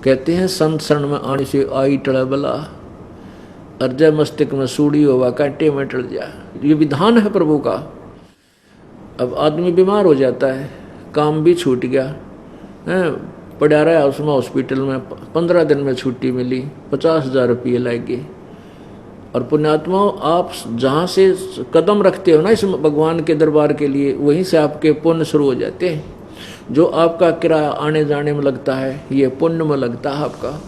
कहते हैं संत शरण में आने से आई टड़ा बला, अर्जय मस्तिष्क में सूड़ी होवा कांटे में टल जा। ये विधान है प्रभु का। अब आदमी बीमार हो जाता है, काम भी छूट गया है, पड़ा रहा उसमें हॉस्पिटल में, 15 दिन में छुट्टी मिली, 50,000 रुपये लगे। और पुण्यात्माओं, आप जहाँ से कदम रखते हो ना इस भगवान के दरबार के लिए, वहीं से आपके पुण्य शुरू हो जाते हैं। जो आपका किराया आने जाने में लगता है, ये पुण्य में लगता है आपका,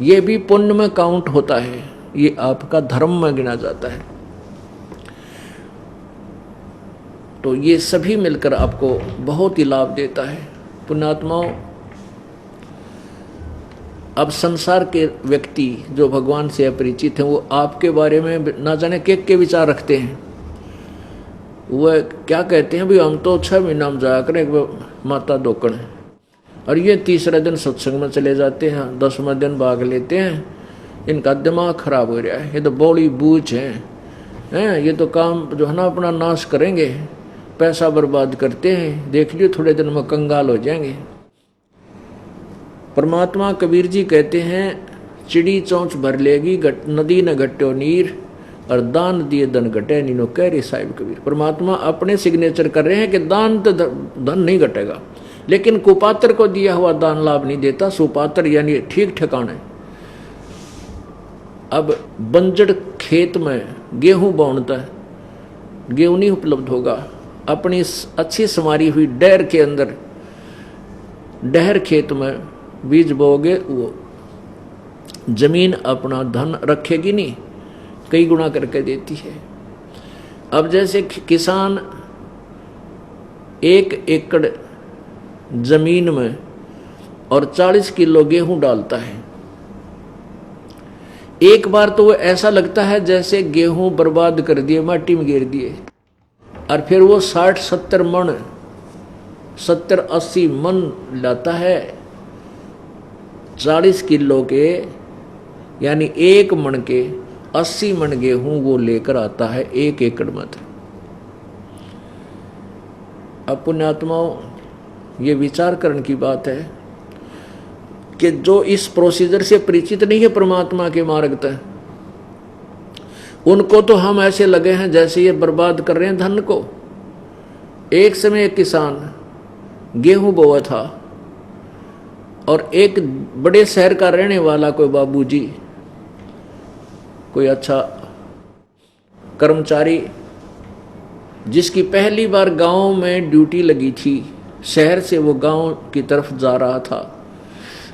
ये भी पुण्य में काउंट होता है, ये आपका धर्म में गिना जाता है। तो ये सभी मिलकर आपको बहुत ही लाभ देता है। पुण्यात्माओं, अब संसार के व्यक्ति जो भगवान से अपरिचित हैं, वो आपके बारे में ना जाने के विचार रखते हैं। वह क्या कहते हैं, भाई हम तो 6 महीना में जाया करें माता दोकड़, और ये 30रे दिन सत्संग में चले जाते हैं, 10वें दिन भाग लेते हैं, इनका दिमाग खराब हो रहा है, ये तो बौड़ी बूझ हैं, ये तो काम जो है ना अपना नाश करेंगे, पैसा बर्बाद करते हैं, देख लियो थोड़े दिन में कंगाल हो जाएंगे। परमात्मा कबीर जी कहते हैं, चिड़ी चौंच भर लेगी नदी न घट्यो नीर, और दान दिए धन घटे नीनो कह रहे साहिब कबीर। परमात्मा अपने सिग्नेचर कर रहे हैं कि दान तो धन नहीं घटेगा, लेकिन कुपात्र को दिया हुआ दान लाभ नहीं देता। सुपात्र यानी ठीक ठिकाने। अब बंजर खेत में गेहूं बोनता है, गेहूं नहीं उपलब्ध होगा। अपनी अच्छी संवारी हुई डहर के अंदर, डहर खेत में बीज बोगे, वो जमीन अपना धन रखेगी नहीं, कई गुना करके देती है। अब जैसे किसान 1 एकड़ जमीन में और 40 किलो गेहूं डालता है, एक बार तो वो ऐसा लगता है जैसे गेहूं बर्बाद कर दिए, माटी में गिर दिए, और फिर वो 60-70 मन, 70-80 मन लाता है 40 किलो के, यानी 1 मन के 80 मन गेहूं वो लेकर आता है 1 एकड़ में। अब पुण्यात्माओं, ये विचार करने की बात है कि जो इस प्रोसीजर से परिचित नहीं है परमात्मा के मार्ग तक, उनको तो हम ऐसे लगे हैं जैसे ये बर्बाद कर रहे हैं धन को। एक समय एक किसान गेहूं बोआ था, और एक बड़े शहर का रहने वाला कोई बाबूजी, कोई अच्छा कर्मचारी, जिसकी पहली बार गांव में ड्यूटी लगी थी, शहर से वो गांव की तरफ जा रहा था।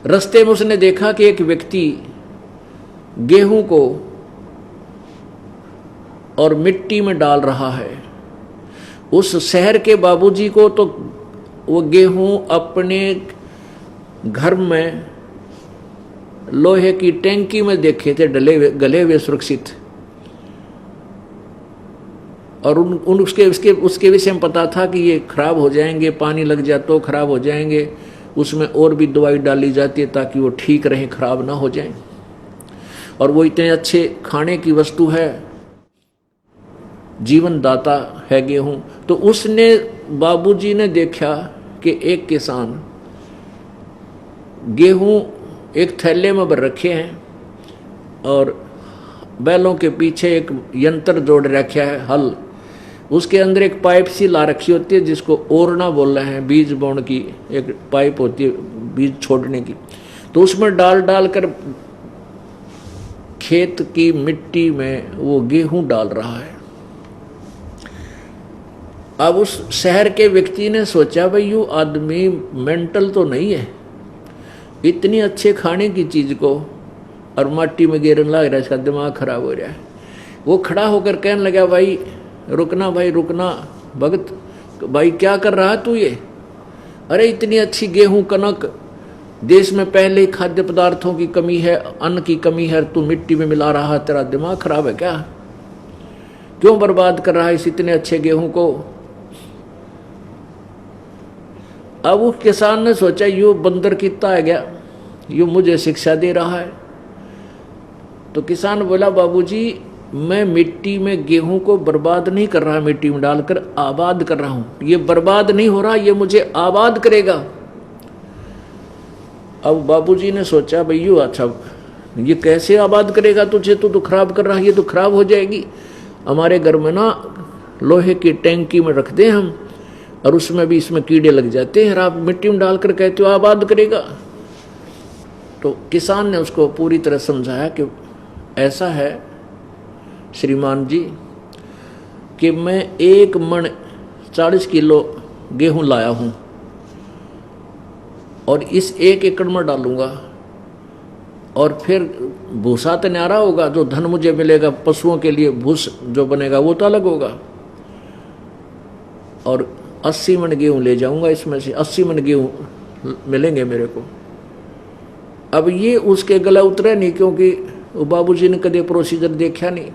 रास्ते में उसने देखा कि एक व्यक्ति गेहूं को और मिट्टी में डाल रहा है। उस शहर के बाबूजी को तो वो गेहूं अपने घर में लोहे की टैंकी में देखे थे, गले हुए सुरक्षित, और उसके विषय में पता था कि ये खराब हो जाएंगे, पानी लग जाए तो खराब हो जाएंगे, उसमें और भी दवाई डाली जाती है ताकि वो ठीक रहें, खराब ना हो जाएं। और वो इतने अच्छे खाने की वस्तु है, जीवन दाता है गेहूं। तो उसने, बाबूजी ने देखा कि एक किसान गेहूं एक थैले में भर रखे हैं, और बैलों के पीछे एक यंत्र जोड़ रखा है, हल, उसके अंदर एक पाइप सी ला रखी होती है जिसको ओरना बोल रहे हैं, बीज बोने की एक पाइप होती है बीज छोड़ने की। तो उसमें डाल कर खेत की मिट्टी में वो गेहूं डाल रहा है। अब उस शहर के व्यक्ति ने सोचा, भाई यू आदमी मेंटल तो नहीं है, इतनी अच्छे खाने की चीज को और माटी में गिरने लग रहा है, इसका दिमाग खराब हो रहा है। वो खड़ा होकर कहने लगा, भाई रुकना, भाई रुकना भगत, भाई क्या कर रहा है तू ये? अरे इतनी अच्छी गेहूं कनक, देश में पहले ही खाद्य पदार्थों की कमी है, अन्न की कमी है, तू मिट्टी में मिला रहा है, तेरा दिमाग खराब है क्या? क्यों बर्बाद कर रहा है इस इतने अच्छे गेहूं को? अब वो किसान ने सोचा, यू बंदर कितना आ गया, यू मुझे शिक्षा दे रहा है। तो किसान बोला, बाबूजी मैं मिट्टी में गेहूं को बर्बाद नहीं कर रहा, मिट्टी में डालकर आबाद कर रहा हूं। ये बर्बाद नहीं हो रहा, ये मुझे आबाद करेगा। अब बाबूजी ने सोचा भाई यू अच्छा ये कैसे आबाद करेगा तुझे, तो खराब कर रहा है, ये तो खराब हो जाएगी। हमारे घर में ना लोहे की टैंकी में रखते हैं हम, और उसमें भी इसमें कीड़े लग जाते हैं, आप मिट्टी में डालकर कहते हो आबाद करेगा। तो किसान ने उसको पूरी तरह समझाया कि ऐसा है श्रीमान जी कि मैं 1 मन 40 किलो गेहूं लाया हूं और इस 1 एकड़ में डालूंगा, और फिर भूसा तो न्यारा होगा, जो धन मुझे मिलेगा पशुओं के लिए भूस जो बनेगा वो तो अलग होगा, और 80 मन गेहूं ले जाऊंगा, इसमें से 80 मन गेहूं मिलेंगे मेरे को। अब ये उसके गला उतरा नहीं, क्योंकि वो बाबूजी ने कभी प्रोसीजर देखा नहीं।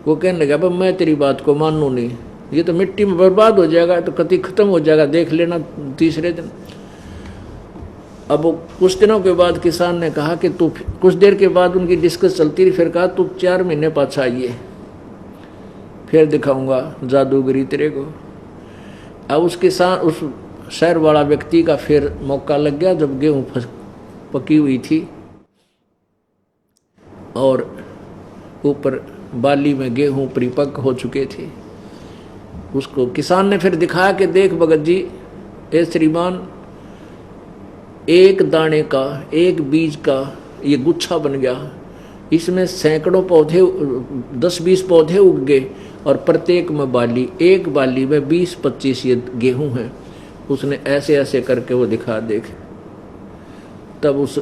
वो कहने लगा भाई मैं तेरी बात को मानू नहीं, ये तो मिट्टी में बर्बाद हो जाएगा, तो कति खत्म हो जाएगा, देख लेना तीसरे दिन। अब कुछ दिनों के बाद किसान ने कहा कि तू, कुछ देर के बाद उनकी डिस्कस चलती रही, फिर कहा तू 4 महीने पाछा आइए, फिर दिखाऊंगा जादूगरी तेरे को। अब उस किसान, उस शहर वाला व्यक्ति का फिर मौका लग गया, जब गेहूं पकी हुई थी और ऊपर बाली में गेहूं परिपक्व हो चुके थे। उसको किसान ने फिर दिखाया कि देख भगत जी, ए श्रीमान, एक दाने का, एक बीज का ये गुच्छा बन गया, इसमें सैकड़ों पौधे, 10-20 पौधे उग गए, और प्रत्येक में बाली, एक बाली में 20-25 ये गेहूं हैं। उसने ऐसे ऐसे करके वो दिखा, देख। तब उस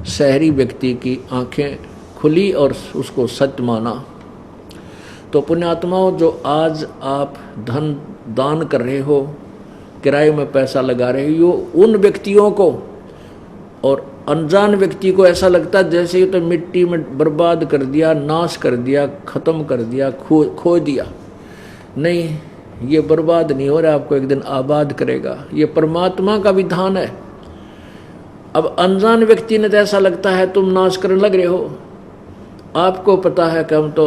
शहरी व्यक्ति की आंखें खुली और उसको सत्य माना। तो पुण्यात्माओं, जो आज आप धन दान कर रहे हो, किराए में पैसा लगा रहे हो, उन व्यक्तियों को और अनजान व्यक्ति को ऐसा लगता है जैसे ये तो मिट्टी में बर्बाद कर दिया, नाश कर दिया, खत्म कर दिया, खो दिया। नहीं, ये बर्बाद नहीं हो रहा, आपको एक दिन आबाद करेगा। ये परमात्मा का विधान है। अब अनजान व्यक्ति ने तो ऐसा लगता है तुम नाश करने लग रहे हो, आपको पता है कि हम तो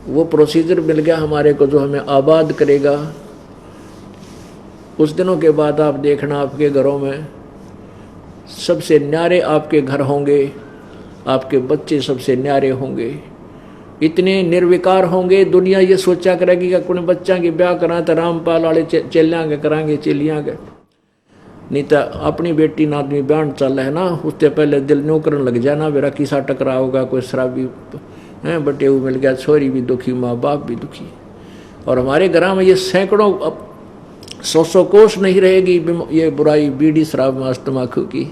वो प्रोसीजर मिल गया हमारे को जो हमें आबाद करेगा। कुछ दिनों के बाद आप देखना, आपके घरों में सबसे न्यारे आपके घर होंगे, आपके बच्चे सबसे न्यारे होंगे, इतने निर्विकार होंगे, दुनिया ये सोचा करेगी कि कोई बच्चा की ब्याह करा तो रामपाल वाले चेलियाँ कराएंगे, चेलियाँ के। नहीं तो अपनी बेटी ना आदमी ब्याह चल है ना, उससे पहले दिल न्यू करने लग जाना, मेरा किसा टकरा होगा, कोई शराबी हैं बटे हुए मिल गया, छोरी भी दुखी, माँ बाप भी दुखी। और हमारे घर में ये सैकड़ों, अब 100 कोस नहीं रहेगी ये बुराई, बीड़ी शराब मांस तम्बाकू की,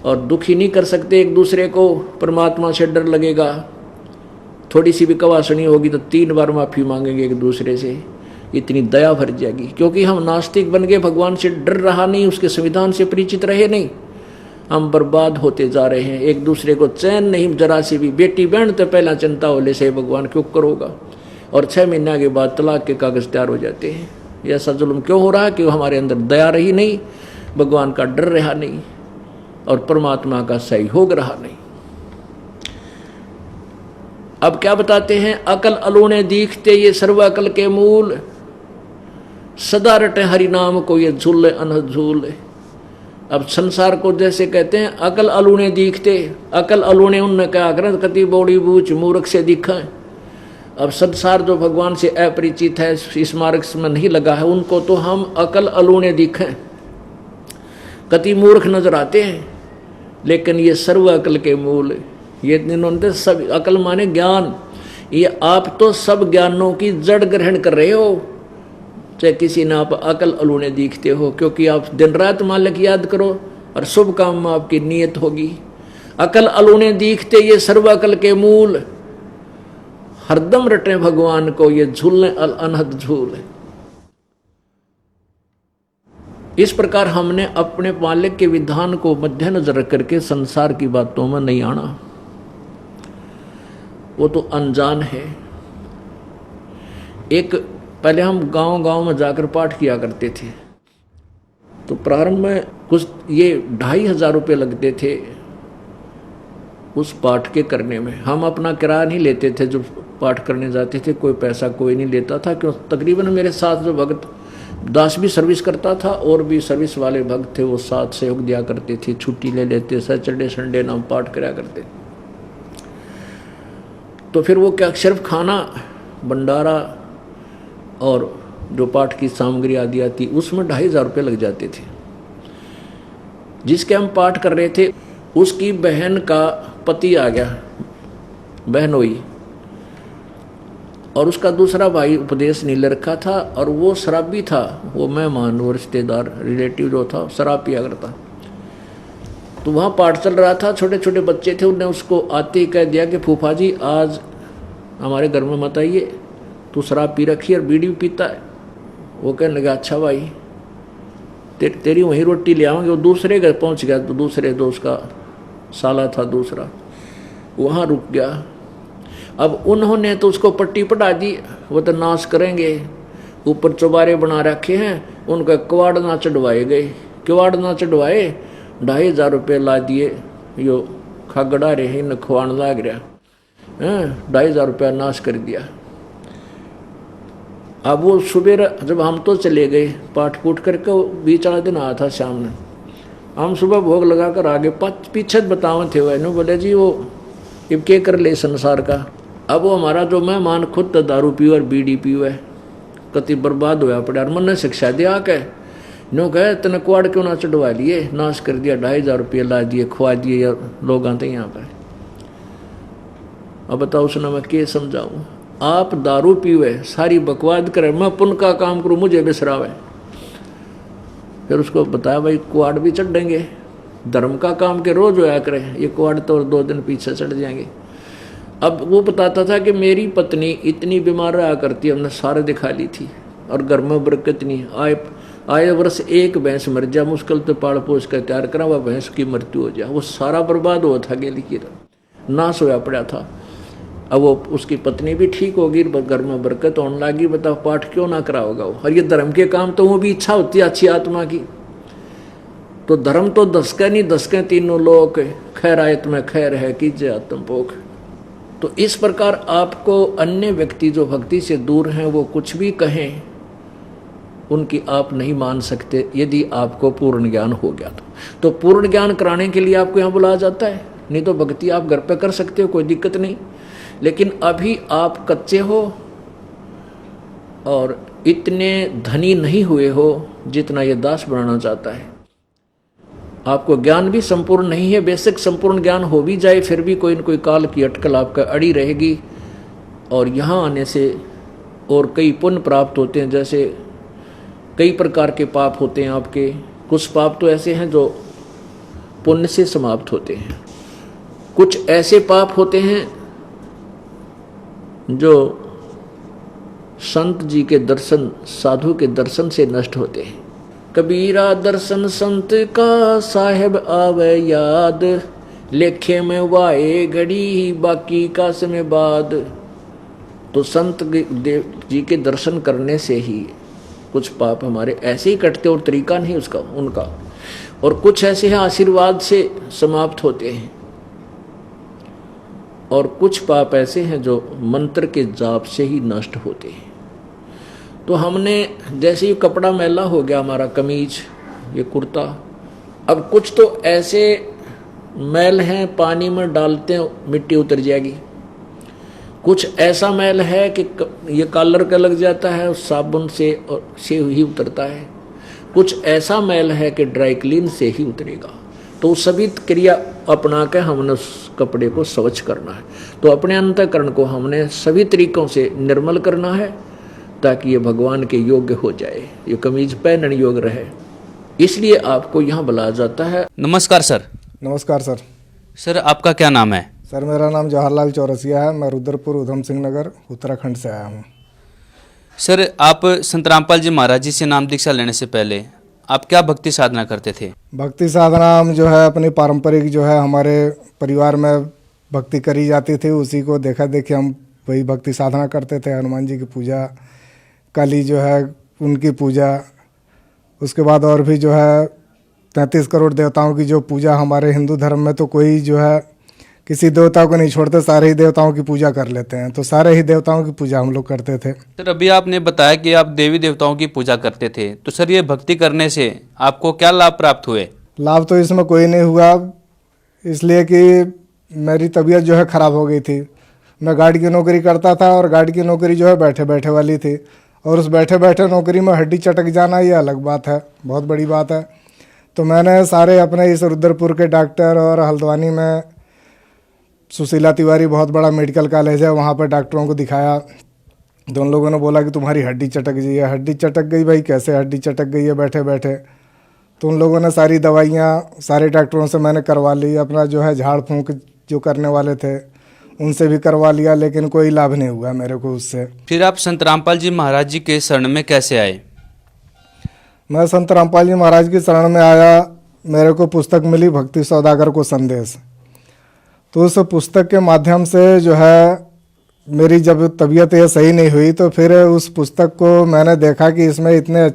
और दुखी नहीं कर सकते एक दूसरे को। परमात्मा से डर लगेगा, थोड़ी सी भी कवासनी होगी तो 3 बार माफ़ी मांगेंगे एक दूसरे से, इतनी दया भर जाएगी। क्योंकि हम नास्तिक बन गए, भगवान से डर रहा नहीं, उसके संविधान से परिचित रहे नहीं, हम बर्बाद होते जा रहे हैं। एक दूसरे को चैन नहीं जरा सी भी, बेटी बहन तो पहला चिंता होले से भगवान क्यों करोगा, और 6 महीने के बाद तलाक के कागज तैयार हो जाते हैं। ये ऐसा जुल्म क्यों हो रहा है कि हमारे अंदर दया रही नहीं, भगवान का डर रहा नहीं, और परमात्मा का सहयोग रहा नहीं। अब क्या बताते हैं, अकल अलूने दीखते ये सर्व अकल के मूल, सदा रटे हरि नाम को ये झूले अनहद झूले। अब संसार को जैसे कहते हैं अकल अलूने दीखते, अकल अलूने उनने क्या कर कति बौड़ी बूझ मूर्ख से दिखा। अब संसार जो भगवान से अपरिचित है, इस मार्ग में नहीं लगा है, उनको तो हम अकल अलूने दिखें, कति मूर्ख नजर आते हैं। लेकिन ये सर्व अकल के मूल, ये इन्होंने सब, अकल माने ज्ञान, ये आप तो सब ज्ञानों की जड़ ग्रहण कर रहे हो, चाहे किसी ने आप अकल अलूने दिखते हो, क्योंकि आप दिन रात मालिक याद करो और शुभ काम में आपकी नीयत होगी। अकल अलूने दिखते ये सर्व अकल के मूल, हरदम रटे भगवान को ये झूलने अनहद झूल। इस प्रकार हमने अपने मालिक के विधान को मद्देनजर करके संसार की बातों में नहीं आना, वो तो अनजान है। एक पहले हम गांव-गांव में जाकर पाठ किया करते थे, तो प्रारंभ में कुछ ये 2500 रुपये लगते थे उस पाठ के करने में। हम अपना किराया नहीं लेते थे, जो पाठ करने जाते थे कोई पैसा कोई नहीं लेता था, क्यों तकरीबन मेरे साथ जो भगत दास भी सर्विस करता था और भी सर्विस वाले भक्त थे वो साथ सहयोग दिया करते थे, छुट्टी ले लेते, सैटरडे संडे नाम पाठ कराया करते। तो फिर वो क्या सिर्फ खाना भंडारा और जो पाठ की सामग्री आदि आती उसमें 2,500 रुपये लग जाते थे। जिसके हम पाठ कर रहे थे उसकी बहन का पति आ गया, बहनोई, और उसका दूसरा भाई उपदेश नहीं ले रखा था और वो शराबी था, वो मेहमान वो रिश्तेदार रिलेटिव जो था शराब पिया करता। तो वहाँ पाठ चल रहा था, छोटे छोटे बच्चे थे, उन्होंने उसको आते ही कह दिया कि फूफा जी आज हमारे घर में मत आइए, तू शराब पी रखी है और बीड़ी भी पीता है। वो कहने लगा अच्छा भाई तेरी वहीं रोटी ले आऊँगे। वो दूसरे घर पहुँच गया, तो दूसरे दोस्त का साला था दूसरा, वहाँ रुक गया। अब उन्होंने तो उसको पट्टी पढ़ा दी, वो तो नाश करेंगे, ऊपर चौबारे बना रखे हैं, उनका किवाड़ ना चढ़वाए गए, किवाड़ ना चढ़वाए 2,500 रुपये ला दिए, यो खागड़ा रहे न खुआन लाग रहा, 2,500 रुपया नाश कर दिया। अब वो सुबह जब हम तो चले गए पाठ पूठ करके, 20 दिन आया था शाम में, हम सुबह भोग लगा कर आगे पीछे बतावे थे वह बोले जी वो इब के कर ले संसार का। अब वो हमारा जो मेहमान खुद तो दारू पीवे और बीड़ी पीवे, कति बर्बाद होया पड़ा। मन ने शिक्षा दिया के नो कहे तने कुआड़ क्यों ना चढ़वा लिए, नाश कर दिया, 2,500 रुपये ला दिए, खुआ दिए लोग आते यहाँ पर। अब बताओ उसने मैं क्या समझाऊँ। आप दारू पीवे सारी बकवाद करे, मैं पुण्य का काम करूँ मुझे बिसरावे। फिर उसको बताया भाई कुआड़ भी चढ़ देंगे, धर्म का काम के रोज होया करे, ये कुआड़ तो और 2 दिन पीछे चढ़ जाएंगे। अब वो बताता था कि मेरी पत्नी इतनी बीमार रहा करती, हमने सारे दिखा ली थी और घर में बरकत नहीं, आए वर्ष एक भैंस मर जा, मुश्किल तो पाल पोस कर तैयार करा, वह भैंस की मृत्यु हो जाए, वो सारा बर्बाद हुआ था, गेली की नाश होया पड़ा था। अब वो उसकी पत्नी भी ठीक होगी, घर में बरकत होने लगी, बताओ पाठ क्यों ना करा होगा वो। और ये धर्म के काम तो वो भी इच्छा होती है अच्छी आत्मा की, तो धर्म तो दसके नहीं दसके तीनों लोग, खैर आयत में खैर है कीजिए आत्मपोख। तो इस प्रकार आपको अन्य व्यक्ति जो भक्ति से दूर हैं वो कुछ भी कहें, उनकी आप नहीं मान सकते यदि आपको पूर्ण ज्ञान हो गया तो पूर्ण ज्ञान कराने के लिए आपको यहाँ बुलाया जाता है। नहीं तो भक्ति आप घर पे कर सकते हो, कोई दिक्कत नहीं। लेकिन अभी आप कच्चे हो और इतने धनी नहीं हुए हो जितना ये दास बनाना चाहता है। आपको ज्ञान भी संपूर्ण नहीं है, बेसिक संपूर्ण ज्ञान हो भी जाए फिर भी कोई न कोई काल की अटकल आपका अड़ी रहेगी। और यहाँ आने से और कई पुण्य प्राप्त होते हैं, जैसे कई प्रकार के पाप होते हैं आपके। कुछ पाप तो ऐसे हैं जो पुण्य से समाप्त होते हैं, कुछ ऐसे पाप होते हैं जो संत जी के दर्शन, साधु के दर्शन से नष्ट होते हैं। कबीरा दर्शन संत का साहेब आवे याद, लेखे में वाए घड़ी बाकी का समय बाद। तो संत देव जी के दर्शन करने से ही कुछ पाप हमारे ऐसे ही कटते और तरीका नहीं उसका उनका, और कुछ ऐसे हैं आशीर्वाद से समाप्त होते हैं, और कुछ पाप ऐसे हैं जो मंत्र के जाप से ही नष्ट होते हैं। तो हमने जैसे ही कपड़ा मैला हो गया हमारा, कमीज ये कुर्ता, अब कुछ तो ऐसे मैल हैं पानी में डालते हैं मिट्टी उतर जाएगी, कुछ ऐसा मैल है कि ये कलर का लग जाता है उस साबुन से और से ही उतरता है, कुछ ऐसा मैल है कि ड्राई क्लीन से ही उतरेगा। तो सभी क्रिया अपना के हमने उस कपड़े को स्वच्छ करना है। तो अपने अंतःकरण को हमने सभी तरीकों से निर्मल करना है ताकि ये भगवान के योग्य हो जाए, ये कमीज पहनने योग्य रहे। इसलिए आपको यहाँ बुलाया जाता है। नमस्कार सर। नमस्कार सर। सर आपका क्या नाम है? सर मेरा नाम जवाहरलाल चौरसिया है, मैं रुद्रपुर उधम सिंह नगर उत्तराखंड से आया हूँ। सर आप संत रामपाल जी महाराज जी से नाम दीक्षा लेने से पहले आप क्या भक्ति साधना करते थे? भक्ति साधना हम जो है अपनी पारंपरिक जो है हमारे परिवार में भक्ति करी जाती थी, उसी को देखा देखी हम वही भक्ति साधना करते थे। हनुमान जी की पूजा, काली जो है उनकी पूजा, उसके बाद और भी जो है 33 करोड़ देवताओं की जो पूजा हमारे हिंदू धर्म में तो कोई जो है किसी देवता को नहीं छोड़ते, सारे ही देवताओं की पूजा कर लेते हैं। तो सारे ही देवताओं की पूजा हम लोग करते थे। सर अभी आपने बताया कि आप देवी देवताओं की पूजा करते थे, तो सर ये भक्ति करने से आपको क्या लाभ प्राप्त हुए? लाभ तो इसमें कोई नहीं हुआ, इसलिए कि मेरी तबीयत जो है ख़राब हो गई थी। मैं गार्ड की नौकरी करता था और गार्ड की नौकरी जो है बैठे बैठे वाली थी, और उस बैठे बैठे नौकरी में हड्डी चटक जाना ये अलग बात है, बहुत बड़ी बात है। तो मैंने सारे अपने इस रुद्रपुर के डॉक्टर, और हल्द्वानी में सुशीला तिवारी बहुत बड़ा मेडिकल कॉलेज है, वहाँ पर डॉक्टरों को दिखाया। तो उन लोगों ने बोला कि तुम्हारी हड्डी चटक गई है। हड्डी चटक गई भाई, कैसे हड्डी चटक गई है बैठे बैठे? तो उन लोगों ने सारी दवाइयाँ सारे डॉक्टरों से मैंने करवा ली। अपना जो है झाड़ फूँक जो करने वाले थे उनसे भी करवा लिया, लेकिन कोई लाभ नहीं हुआ मेरे को उससे। फिर आप संत रामपाल जी महाराज जी के शरण में कैसे आए? मैं संत रामपाल जी महाराज की शरण में आया, मेरे को पुस्तक मिली भक्ति सौदागर को संदेश। तो उस पुस्तक के माध्यम से जो है मेरी जब तबीयत ये सही नहीं हुई, तो फिर उस पुस्तक को मैंने देखा कि इसमें इतने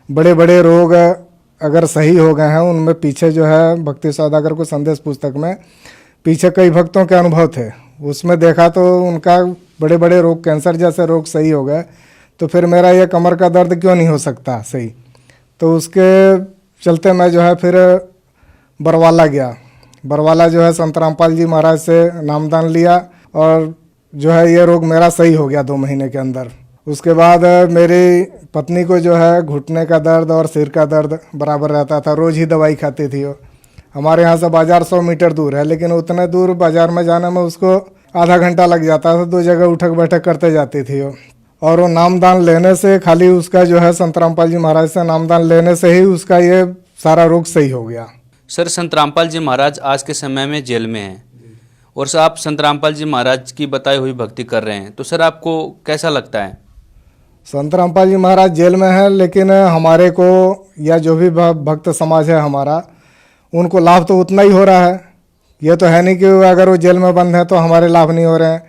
बड़े बड़े रोग अगर सही हो गए हैं, उनमें पीछे जो है भक्ति सौदागर को संदेश पुस्तक में पीछे कई भक्तों के अनुभव थे। उसमें देखा तो उनका बड़े बड़े रोग, कैंसर जैसे रोग सही हो गए। तो फिर मेरा ये कमर का दर्द क्यों नहीं हो सकता सही? तो उसके चलते मैं जो है फिर बरवाला गया। बरवाला जो है संत रामपाल जी महाराज से नामदान लिया, और जो है ये रोग मेरा सही हो गया 2 महीने के अंदर। उसके बाद मेरी पत्नी को जो है घुटने का दर्द और सिर का दर्द बराबर रहता था, रोज़ ही दवाई खाती थी वो। हमारे यहाँ से बाज़ार 100 मीटर दूर है, लेकिन उतने दूर बाज़ार में जाने में उसको आधा घंटा लग जाता था। 2 जगह उठक बैठक करते जाती थी वो। और वो नामदान लेने से, खाली उसका जो है संत रामपाल जी महाराज से नामदान लेने से ही उसका ये सारा रोग सही हो गया। सर संत रामपाल जी महाराज आज के समय में जेल में हैं, और सर आप संत रामपाल जी महाराज की बताई हुई भक्ति कर रहे हैं, तो सर आपको कैसा लगता है? संत रामपाल जी महाराज जेल में हैं, लेकिन हमारे को या जो भी भक्त समाज है हमारा, उनको लाभ तो उतना ही हो रहा है। ये तो है नहीं कि अगर वो जेल में बंद है तो हमारे लाभ नहीं हो रहे हैं।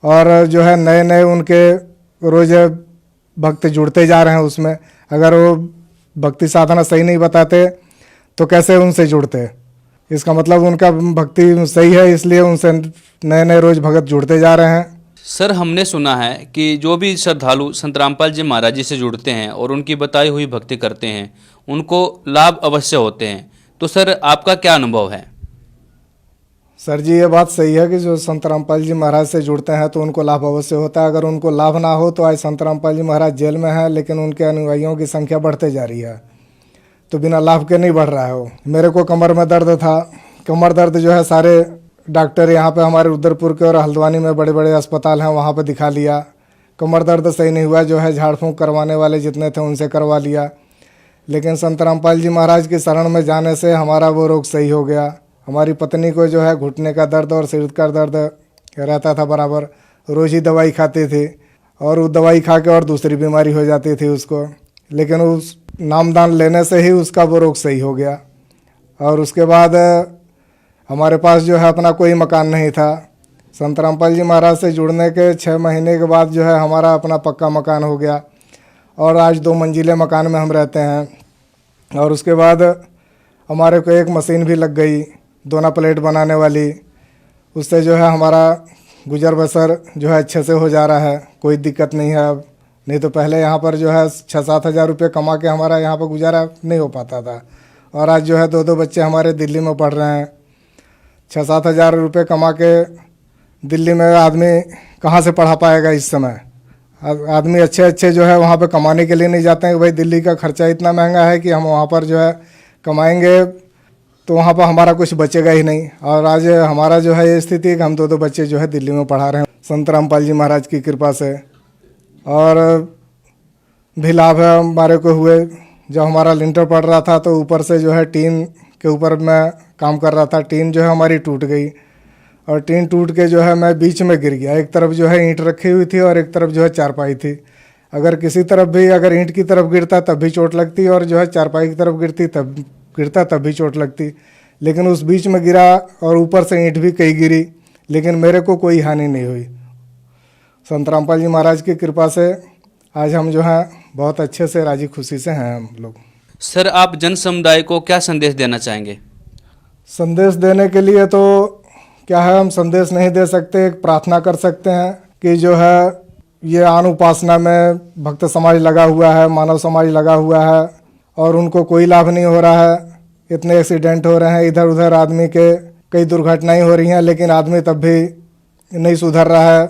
और जो है नए नए उनके रोज़ भक्त जुड़ते जा रहे हैं उसमें। अगर वो भक्ति साधना सही नहीं बताते तो कैसे उनसे जुड़ते? इसका मतलब उनका भक्ति सही है, इसलिए उनसे नए नए रोज़ भगत जुड़ते जा रहे हैं। सर हमने सुना है कि जो भी श्रद्धालु संत रामपाल जी महाराज जी से जुड़ते हैं और उनकी बताई हुई भक्ति करते हैं, उनको लाभ अवश्य होते हैं। तो सर आपका क्या अनुभव है? सर जी ये बात सही है कि जो संत रामपाल जी महाराज से जुड़ते हैं तो उनको लाभ अवश्य होता है। अगर उनको लाभ ना हो तो आज संत रामपाल जी महाराज जेल में हैं, लेकिन उनके अनुयायियों की संख्या बढ़ते जा रही है, तो बिना लाभ के नहीं बढ़ रहा है वो। मेरे को कमर में दर्द था, कमर दर्द जो है सारे डॉक्टर यहाँ पे हमारे रुद्रपुर के और हल्द्वानी में बड़े बड़े अस्पताल हैं, वहाँ पे दिखा लिया, कमर दर्द सही नहीं हुआ। जो है झाड़ फूँक करवाने वाले जितने थे उनसे करवा लिया, लेकिन संत रामपाल जी महाराज की शरण में जाने से हमारा वो रोग सही हो गया। हमारी पत्नी को जो है घुटने का दर्द और सिर का दर्द रहता था बराबर, रोज़ ही दवाई खाती थी, और वो दवाई खा के और दूसरी बीमारी हो जाती थी उसको, लेकिन उस नामदान लेने से ही उसका वो रोग सही हो गया। और उसके बाद हमारे पास जो है अपना कोई मकान नहीं था। संत रामपाल जी महाराज से जुड़ने के 6 महीने के बाद जो है हमारा अपना पक्का मकान हो गया, और आज 2 मंजिले मकान में हम रहते हैं। और उसके बाद हमारे को एक मशीन भी लग गई, दोना प्लेट बनाने वाली। उससे जो है हमारा गुजर बसर जो है अच्छे से हो जा रहा है, कोई दिक्कत नहीं है अब। नहीं तो पहले यहाँ पर जो है 6-7 हज़ार रुपये कमा के हमारा यहाँ पर गुजारा नहीं हो पाता था। और आज जो है 2-2 बच्चे हमारे दिल्ली में पढ़ रहे हैं। 6-7 हज़ार रुपये कमा के दिल्ली में आदमी कहाँ से पढ़ा पाएगा इस समय? आदमी अच्छे अच्छे जो है वहाँ पे कमाने के लिए नहीं जाते हैं कि भाई दिल्ली का खर्चा इतना महंगा है कि हम वहाँ पर जो है कमाएंगे तो वहाँ पर हमारा कुछ बचेगा ही नहीं। और आज हमारा जो है ये स्थिति है कि हम 2-2 बच्चे जो है दिल्ली में पढ़ा रहे हैं संत रामपाल जी महाराज की कृपा से। और भी लाभ है हमारे को हुए। जब हमारा लिंटर पड़ रहा था तो ऊपर से जो है टीन के ऊपर मैं काम कर रहा था, टीन जो है हमारी टूट गई, और टीन टूट के जो है मैं बीच में गिर गया। एक तरफ जो है ईंट रखी हुई थी और एक तरफ जो है चारपाई थी। अगर किसी तरफ भी, अगर ईंट की तरफ गिरता तब भी चोट लगती, और जो है चारपाई की तरफ गिरता तब भी चोट लगती। लेकिन उस बीच में गिरा और ऊपर से ईंट भी कई गिरी, लेकिन मेरे को कोई हानि नहीं हुई। संत रामपाल जी महाराज की कृपा से आज हम जो हैं बहुत अच्छे से राजी खुशी से हैं हम लोग। सर आप जन समुदाय को क्या संदेश देना चाहेंगे? संदेश देने के लिए तो क्या है, हम संदेश नहीं दे सकते, एक प्रार्थना कर सकते हैं कि जो है ये आन उपासना में भक्त समाज लगा हुआ है, मानव समाज लगा हुआ है और उनको कोई लाभ नहीं हो रहा है। इतने एक्सीडेंट हो रहे हैं, इधर उधर आदमी के कई दुर्घटनाएं हो रही हैं, लेकिन आदमी तब भी नहीं सुधर रहा है।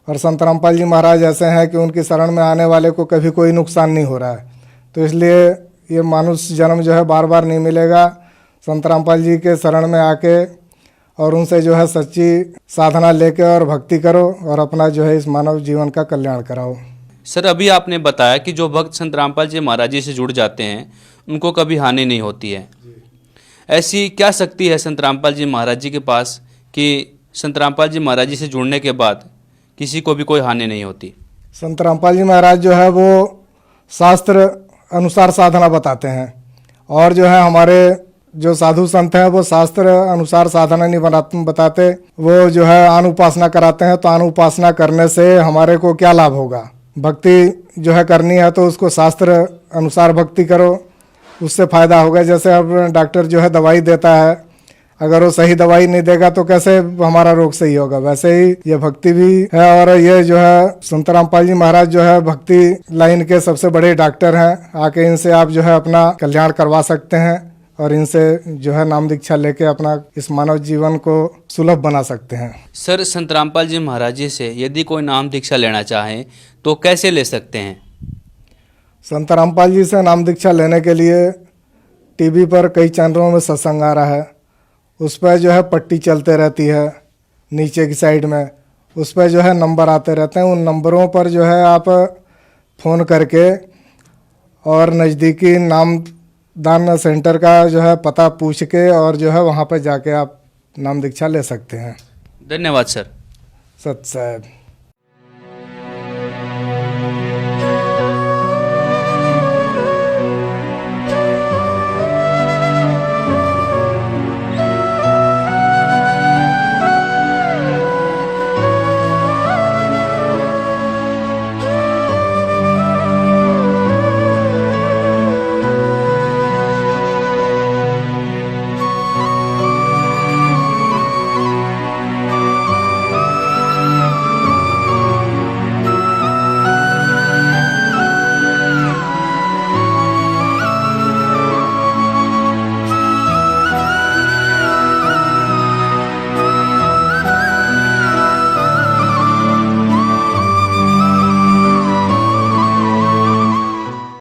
और संत रामपाल जी महाराज ऐसे हैं कि उनकी शरण में आने वाले को कभी कोई नुकसान नहीं हो रहा है। तो इसलिए ये मानुष जन्म जो है बार बार नहीं मिलेगा। संत रामपाल जी के शरण में आके और उनसे जो है सच्ची साधना लेके और भक्ति करो और अपना जो है इस मानव जीवन का कल्याण कराओ। सर, अभी आपने बताया कि जो भक्त संत रामपाल जी महाराज जी से जुड़ जाते हैं उनको कभी हानि नहीं होती है। ऐसी क्या शक्ति है संत रामपाल जी महाराज जी के पास कि संत रामपाल जी महाराज जी से जुड़ने के बाद किसी को भी कोई हानि नहीं होती? संत रामपाल जी महाराज जो है वो शास्त्र अनुसार साधना बताते हैं और जो है हमारे जो साधु संत हैं वो शास्त्र अनुसार साधना नहीं बताते, वो जो है आन उपासना कराते हैं। तो आन उपासना करने से हमारे को क्या लाभ होगा? भक्ति जो है करनी है तो उसको शास्त्र अनुसार भक्ति करो, उससे फायदा होगा। जैसे अब डॉक्टर जो है दवाई देता है, अगर वो सही दवाई नहीं देगा तो कैसे हमारा रोग सही होगा? वैसे ही ये भक्ति भी है। और ये जो है संत रामपाल जी महाराज जो है भक्ति लाइन के सबसे बड़े डॉक्टर हैं। आके इनसे आप जो है अपना कल्याण करवा सकते हैं और इनसे जो है नाम दीक्षा लेके अपना इस मानव जीवन को सुलभ बना सकते हैं। सर, संत रामपाल जी महाराज जी से यदि कोई नाम दीक्षा लेना चाहे तो कैसे ले सकते हैं? संत रामपाल जी से नाम दीक्षा लेने के लिए टीवी पर कई चैनलों में सत्संग आ रहा है, उस पर जो है पट्टी चलते रहती है नीचे की साइड में, उस पर जो है नंबर आते रहते हैं। उन नंबरों पर जो है आप फ़ोन करके और नज़दीकी नाम दान सेंटर का जो है पता पूछ के और जो है वहाँ पर जाके आप नाम दीक्षा ले सकते हैं। धन्यवाद सर। सत साहब।